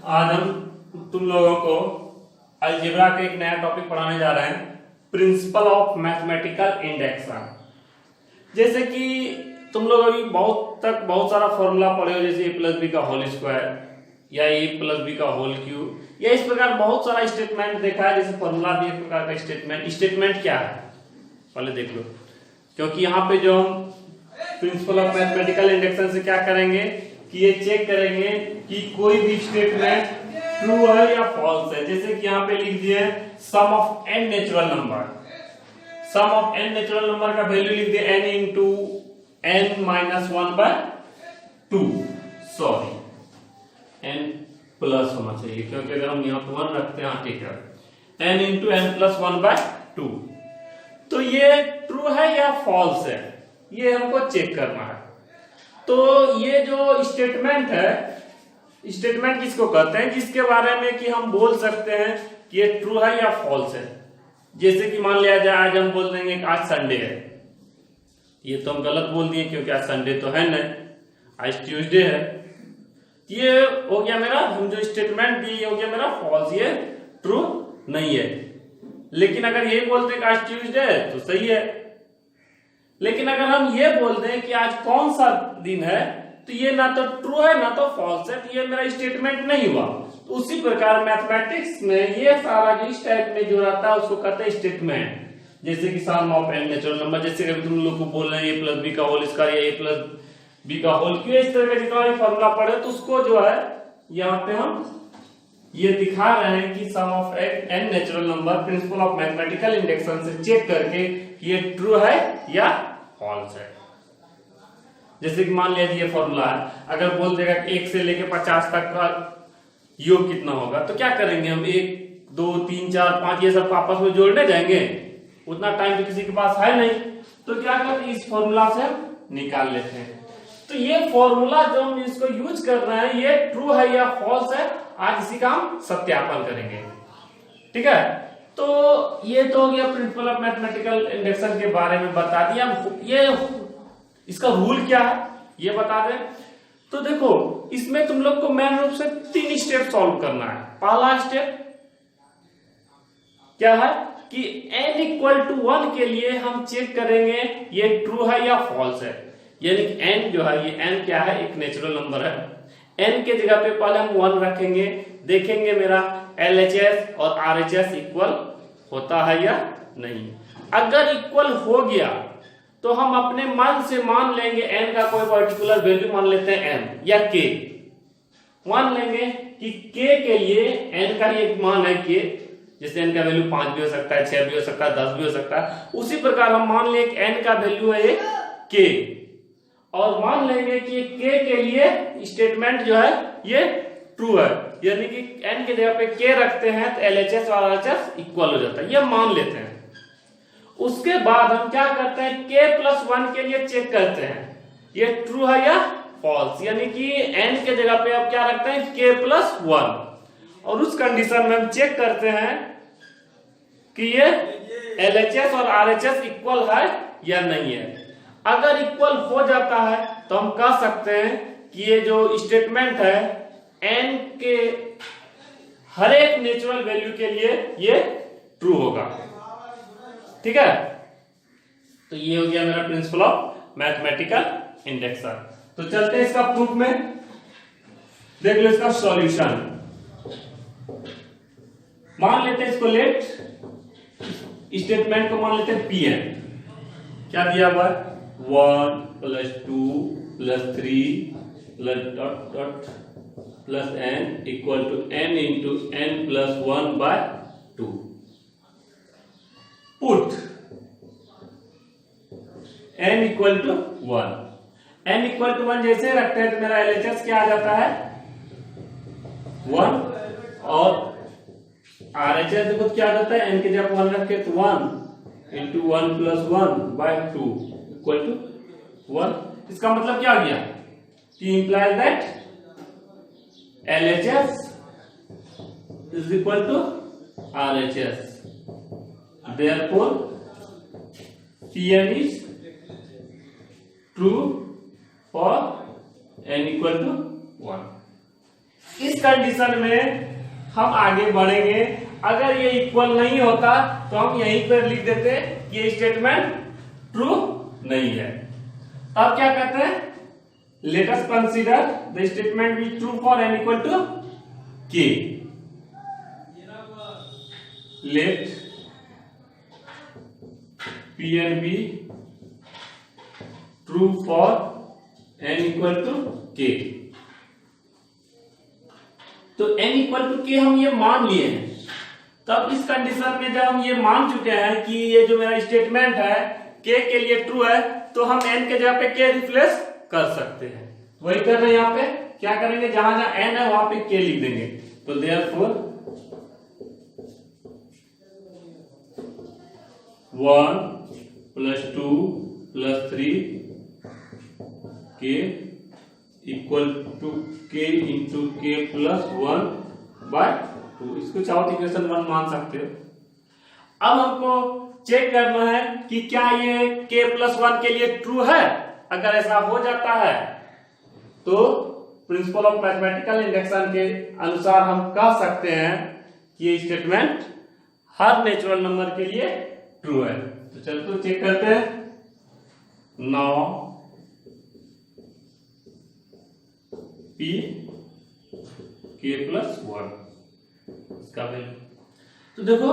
आज हम तुम लोगों को अलजेब्रा का एक नया टॉपिक पढ़ाने जा रहे हैं, प्रिंसिपल ऑफ मैथमेटिकल इंडेक्शन। जैसे कि तुम लोग अभी बहुत सारा फॉर्मूला पढ़े हो, जैसे a प्लस बी का होल स्क्वायर या a प्लस बी का होल क्यूब, या इस प्रकार बहुत सारा स्टेटमेंट देखा है। जैसे फॉर्मूला भी एक प्रकार का स्टेटमेंट क्या है पहले देख लो, क्योंकि यहाँ पे जो हम प्रिंसिपल ऑफ मैथमेटिकल इंडेक्शन से क्या करेंगे कि ये चेक करेंगे कि कोई भी स्टेटमेंट ट्रू है या फॉल्स है। जैसे कि यहाँ पे लिख दिए sum of n natural number, sum of n natural number का वैल्यू लिख दिए n into n minus 1/2, sorry n plus होना चाहिए, क्योंकि अगर हम यहाँ पे 1 रखते हैं, ठीक है, n इंटू n प्लस 1/2। तो ये ट्रू है या फॉल्स है, ये हमको चेक करना है। तो ये जो स्टेटमेंट है, स्टेटमेंट किसको कहते हैं, जिसके बारे में कि हम बोल सकते हैं कि ये ट्रू है या फॉल्स है। जैसे कि मान लिया जाए आज हम बोल देंगे कि आज संडे है, ये तो हम गलत बोल दिए क्योंकि आज संडे तो है नहीं, आज ट्यूसडे है। ये हो गया मेरा, हम जो स्टेटमेंट दिए हो गया मेरा फॉल्स, ये ट्रू नहीं है। लेकिन अगर ये बोलते हैं कि आज ट्यूसडे है तो सही है। लेकिन अगर हम ये बोल दें कि आज कौन सा दिन है, तो ये ना तो ट्रू है ना तो फॉल्स है, तो ये मेरा स्टेटमेंट नहीं हुआ। तो उसी प्रकार मैथमेटिक्स में ये सारा जो इस टाइप में जो रहता है उसको कहते हैं स्टेटमेंट। जैसे कि sum of n natural number, जैसे कभी तुम लोग को बोल रहे हैं a प्लस बी का होल स्क्वायर या a प्लस बी का होल क्यूब, इस तरह का जितना भी फॉर्मूला पढ़े तो उसको जो है यहाँ पे हम ये दिखा रहे हैं कि sum of n natural number principle of mathematical induction से चेक करके ये ट्रू है या फॉल्स है। जैसे कि मान लीजिए ये फॉर्मूला है, अगर बोल देगा कि 1 से लेके 50 तक का योग कितना होगा, तो क्या करेंगे हम 1 2 3 4 5 ये सब आपस में जोड़ने जाएंगे, उतना टाइम तो किसी के पास है नहीं। तो क्या करते हैं, इस फॉर्मूला से हम निकाल लेते हैं। तो ये फॉर्मूला जो हम इसको यूज कर रहे हैं, ये ट्रू है या फॉल्स है, आज इसी का हम सत्यापन करेंगे। ठीक है, तो ये तो हो गया प्रिंसिपल ऑफ मैथमेटिकल इंडेक्शन के बारे में बता दिया। ये इसका रूल क्या है ये बता दें। तो देखो, इसमें तुम लोग को मेन रूप से 3 स्टेप सॉल्व करना है। पहला स्टेप क्या है कि n इक्वल टू 1 के लिए हम चेक करेंगे ये ट्रू है या फॉल्स है। यानी कि n जो है, ये n क्या है, एक नेचुरल नंबर है। n के जगह पे पहले हम 1 रखेंगे, देखेंगे मेरा LHS और RHS इक्वल होता है या नहीं। अगर इक्वल हो गया तो हम अपने मन से मान लेंगे n का कोई पर्टिकुलर वैल्यू, मान लेते हैं m या k, मान लेंगे कि k के लिए n का ये मान है k, जैसे n का वैल्यू 5 भी हो सकता है, 6 भी हो सकता है, 10 भी हो सकता है। उसी प्रकार हम मान लें कि n का वैल्यू है k, और मान लेंगे कि k के लिए स्टेटमेंट जो है ये ट्रू है, यानी कि n की जगह पे k रखते हैं तो LHS और RHS इक्वल हो जाता है, ये मान लेते हैं। उसके बाद हम क्या करते हैं, k प्लस 1 के लिए चेक करते हैं ये ट्रू है या फॉल्स, यानी कि n के जगह पे अब क्या रखते हैं k प्लस 1, और उस कंडीशन में हम चेक करते हैं कि ये LHS और RHS इक्वल है या नहीं है। अगर इक्वल हो जाता है तो हम कह सकते हैं कि ये जो स्टेटमेंट है n के हर एक नेचुरल वैल्यू के लिए ये ट्रू होगा। ठीक है, तो ये हो गया मेरा प्रिंसिपल ऑफ मैथमेटिकल इंडेक्शन। तो चलते हैं इसका प्रूफ में, देख लो इसका सॉल्यूशन। मान लेते हैं इसको लेट स्टेटमेंट को मान लेते हैं Pn। क्या दिया हुआ है, 1 + 2 + 3 + dot dot plus n equal to n into n plus 1/2। Put n equal to 1, n equal to 1 जैसे रखते हैं तो मेरा LHS क्या आ जाता है 1, और RHS देखो क्या आ जाता है, n के जब 1 रखे तो 1 इंटू 1 प्लस 1/2 इक्वल टू 1। इसका मतलब क्या आ गया, implies that LHS is equal to RHS, therefore Pn is true for n equal to 1। इस कंडीशन में हम आगे बढ़ेंगे। अगर ये इक्वल नहीं होता तो हम यहीं पर लिख देते ये स्टेटमेंट ट्रू नहीं है। अब क्या कहते हैं, let us consider the statement be true for n equal to k। Let Pn be true for n equal to k। तो n इक्वल टू k हम ये मान लिए हैं। तब इस कंडीशन में जब हम ये मान चुके हैं कि ये जो मेरा स्टेटमेंट है k के लिए ट्रू है, तो हम n के जगह पे k रिप्लेस कर सकते हैं। वही कर रहे हैं, यहाँ पे क्या करेंगे, जहां जहां n है वहां पे k लिख देंगे। तो therefore 1 + 2 + 3 k equal to k into k + 1/2। इसको चाहो तो इक्वेशन 1 मान सकते हो। अब हमको चेक करना है कि क्या ये k + 1 के लिए ट्रू है। अगर ऐसा हो जाता है तो प्रिंसिपल ऑफ मैथमेटिकल इंडक्शन के अनुसार हम कह सकते हैं कि ये स्टेटमेंट हर नेचुरल नंबर के लिए ट्रू है। तो चलो तो चेक करते हैं। 9 p k + 1 इसका वैल्यू। तो देखो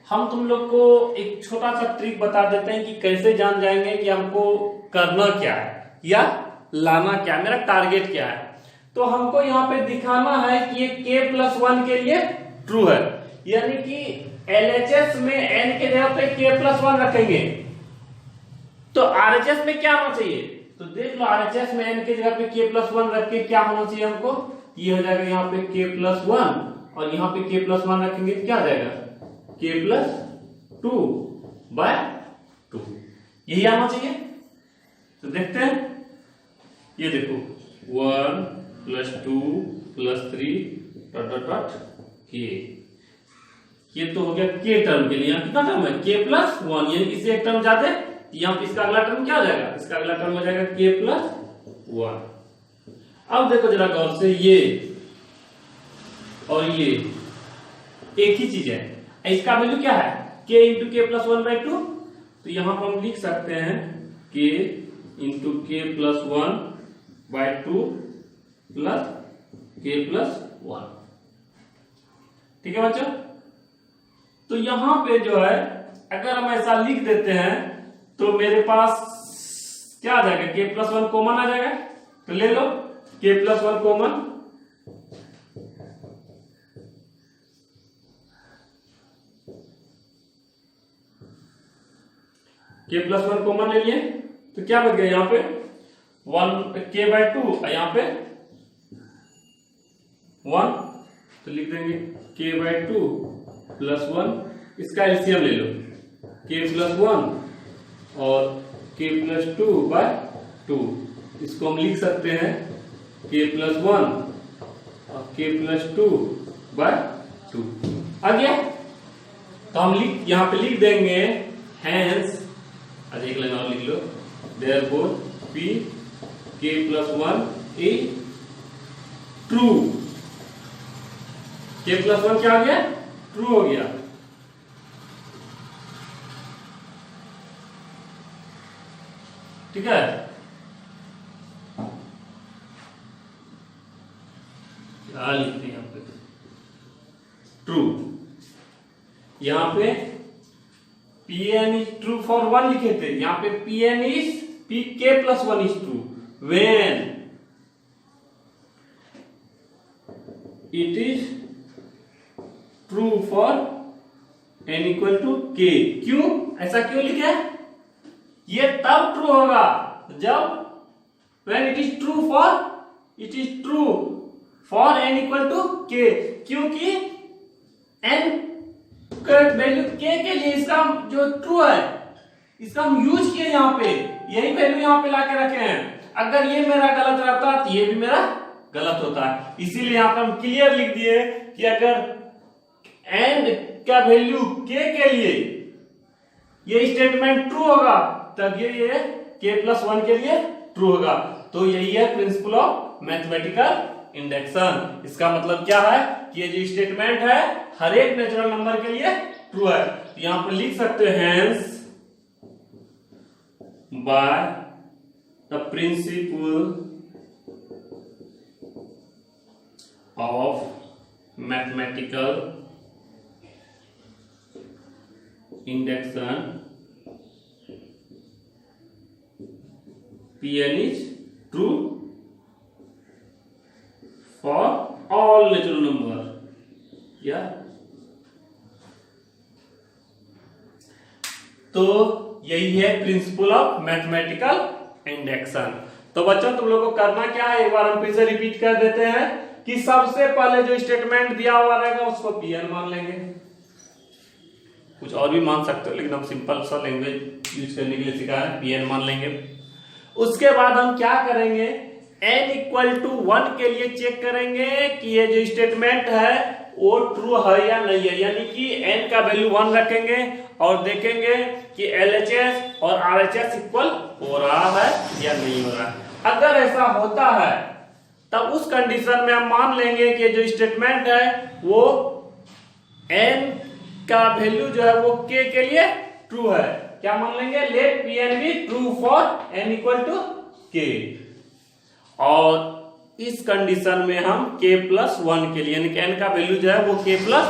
हम तुम लोग को एक छोटा सा ट्रिक बता देते हैं कि कैसे जान जाएंगे कि हमको करना क्या है या लाना क्या है, मेरा टारगेट क्या है। तो हमको यहाँ पे दिखाना है कि ये k + 1 के लिए ट्रू है, यानी कि LHS में n के जगह पे k + 1 रखेंगे तो RHS में क्या होना चाहिए। तो देख लो RHS में n के जगह पे k + 1 रख के क्या होना चाहिए हमको, ये हो जाएगा यहाँ पे k + 1 और यहाँ पे k + 1 रखेंगे तो क्या आ जाएगा k + 2/2। यही आना चाहिए। तो देखते हैं, ये देखो 1 + 2 + 3 ... k। ये तो हो गया k टर्म के लिए। यहाँ कितना टर्म है k + 1, यानी कि इससे एक टर्म ज्यादा। यहाँ पे इसका अगला टर्म क्या हो जाएगा, इसका अगला टर्म हो जाएगा k + 1। अब देखो जरा गौर से, ये और ये एक ही चीज है। इसका वैल्यू क्या है k × k + 1/2। तो यहां पर हम लिख सकते हैं k × k + 1/2 + k + 1। ठीक है बच्चों। तो यहां पे जो है अगर हम ऐसा लिख देते हैं तो मेरे पास क्या आ जाएगा, k + 1 कॉमन आ जाएगा। तो ले लो k + 1 कॉमन। k + 1 कॉमन ले लिए तो क्या बच गया, यहाँ पे 1k/2 और यहाँ पे 1। तो लिख देंगे k/2 + 1। इसका एलसीएम ले लो, k + 1 और k + 2/2। इसको हम लिख सकते हैं k + 1 और k + 2/2। आ गया। तो हम यहाँ पे लिख देंगे हैंस, अच्छा एक लाइन और लिख लो, therefore p k + 1 is true. k + 1 क्या आ गया, ट्रू हो गया। ठीक है। क्या लिखते हैं यहाँ पे, ट्रू। यहाँ पे Pn is true for 1 लिखे थे, यहाँ पे Pn is Pk + 1 is true when it is true for n equal to k। क्यों ऐसा क्यों लिखे, ये तब ट्रू होगा जब when it is true for n equal to k, क्योंकि n का वैल्यू k के लिए इसका जो ट्रू है इसका हम यूज किए, यहाँ पे यही वैल्यू यहाँ पे लाके रखे हैं। अगर ये मेरा गलत रहता तो ये भी मेरा गलत होता है। इसीलिए यहाँ पे हम क्लियर लिख दिए कि अगर n का वैल्यू k के लिए ये स्टेटमेंट ट्रू होगा तब ये k + 1 के लिए ट्रू होगा। तो यही है प्रिंसिपल ऑफ मैथमेटिकल इंडेक्शन। इसका मतलब क्या है कि ये जो स्टेटमेंट है हर एक नेचुरल नंबर के लिए ट्रू है। तो यहां पर लिख सकते हैं hence by the principal of mathematical induction Pn is true for all natural number। या तो यही है प्रिंसिपल ऑफ मैथमेटिकल इंडेक्शन। तो बच्चों तुम लोगों को करना क्या है, एक बार हम फिर से रिपीट कर देते हैं कि सबसे पहले जो स्टेटमेंट दिया हुआ रहेगा उसको Pn मान लेंगे। कुछ और भी मान सकते हो लेकिन हम सिंपल सा लैंग्वेज यूज करने के लिए सिखा है, Pn मान लेंगे। उसके बाद हम क्या करेंगे, n इक्वल टू 1 के लिए चेक करेंगे कि ये जो स्टेटमेंट है वो ट्रू है या नहीं है, यानी कि n का वैल्यू 1 रखेंगे और देखेंगे कि LHS और RHS इक्वल हो रहा है या नहीं हो रहा है। अगर ऐसा होता है तब उस कंडीशन में हम मान लेंगे कि जो स्टेटमेंट है वो n का वैल्यू जो है वो k के लिए ट्रू है। क्या मान लेंगे, let Pn be true for n equal to k। और इस कंडीशन में हम k प्लस 1 के लिए यानी कि n का वैल्यू जो है वो k प्लस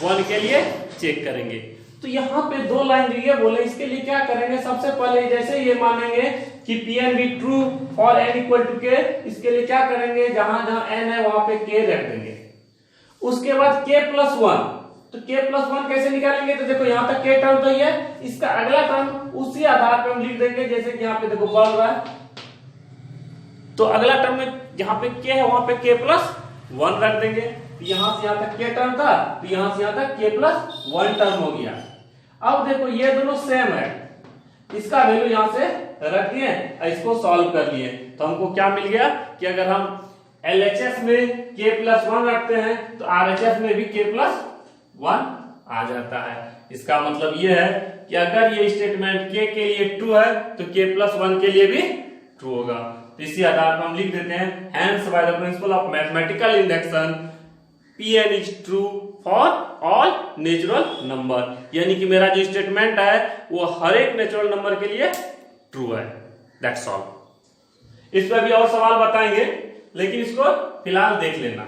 1 के लिए चेक करेंगे। तो यहाँ पे दो लाइन जो ये बोले इसके लिए क्या करेंगे, सबसे पहले जैसे ये मानेंगे कि Pn be true for n equal to k, इसके लिए क्या करेंगे, जहां जहां n है वहां पे k रख देंगे। उसके बाद k प्लस 1, तो k प्लस 1 कैसे निकालेंगे, तो देखो यहाँ तक k टर्म तो ही है, इसका अगला टर्म उसी आधार पे हम लिख देंगे, जैसे कि यहाँ पे देखो बढ़ रहा है तो अगला टर्म में जहां पे k है वहां पे k प्लस 1 रख देंगे। यहां से यहां तक k टर्म था तो यहां से यहां तक k प्लस 1 टर्म हो गया। अब देखो ये दोनों सेम है, इसका वैल्यू यहां से रख दिए और इसको सॉल्व कर लिए तो हमको क्या मिल गया कि अगर हम LHS में k प्लस 1 रखते हैं तो RHS में भी k प्लस 1 आ जाता है। इसका मतलब यह है कि अगर ये स्टेटमेंट k के लिए ट्रू है तो k प्लस 1 के लिए भी ट्रू होगा। तो इसी आधार पर हम लिख देते हैं hence by the principal of mathematical induction Pn is true for all natural number, यानी कि मेरा जो स्टेटमेंट है वो हर एक नेचुरल नंबर के लिए ट्रू है। That's all. इस पर भी और सवाल बताएंगे लेकिन इसको फिलहाल देख लेना।